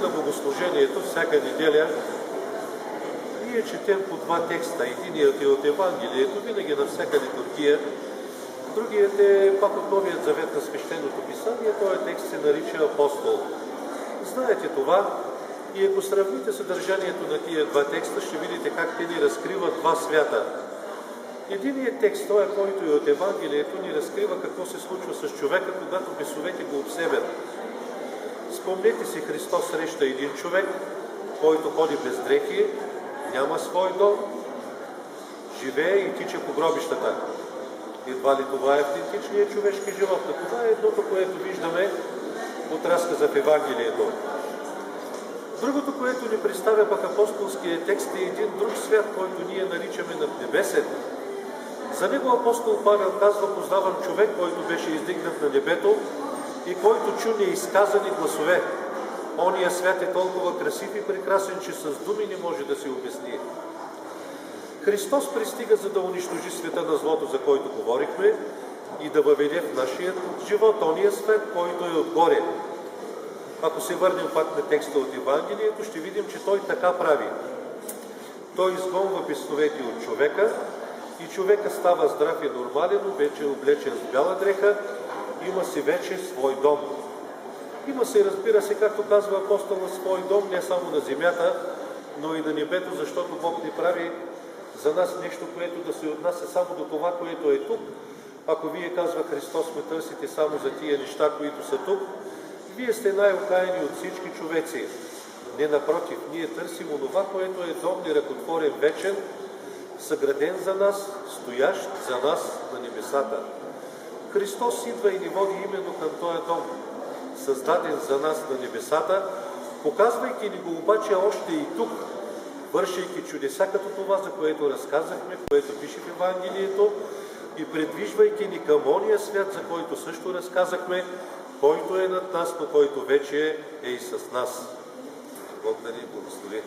на богослужението всяка неделя ние четем по два текста. Единият е от Евангелието, винаги на всяка литургия. Другият е пак от Новият завет на Свещеното писание. Този текст се нарича Апостол. Знаете това и ако сравните съдържанието на тия два текста, ще видите как те ни разкриват два свята. Единият текст, той който е от Евангелието, ни разкрива какво се случва с човека, когато бесовете го обсебят. Спомнете си, Христос среща един човек, който ходи без дрехи, няма свой дом, живее и тича по гробищата. Едва ли това е автентичният човешки живот? Това е едното, което виждаме от разказа в Евангелието. Другото, което ни представя пък апостолския текст, е един друг свят, който ние наричаме наднебесен. За него апостол Павел казва: познавам човек, който беше издигнат на небето и който чу неизказани гласове. Ония свят е толкова красив и прекрасен, че с думи не може да се обясни. Христос пристига, за да унищожи света на злото, за който говорихме, и да въведе в нашия живот ония свет, който е отгоре. Ако се върнем пак на текста от Евангелието, ще видим, че той така прави. Той изгонва бесовете от човека и човека става здрав и нормален, вече облечен с бяла дреха, има си вече свой дом. Има се, разбира се, както казва апостола, свой дом не само на земята, но и на небето, защото Бог не прави за нас нещо, което да се отнася само до това, което е тук. Ако вие, казва Христос, ме търсите само за тия неща, които са тук, вие сте най-окаяни от всички човеци. Не, напротив, ние търсим онова, което е дом неръкотворен, вечен, съграден за нас, стоящ за нас на небесата. Христос идва и ни води именно към този дом, създаден за нас на небесата, показвайки ни го обаче още и тук, вършейки чудеса като това, за което разказахме, което пише в Евангелието, и предвижвайки ни към ония свят, за който също разказахме, който е над нас, но който вече е и с нас. Бог да ни благослови.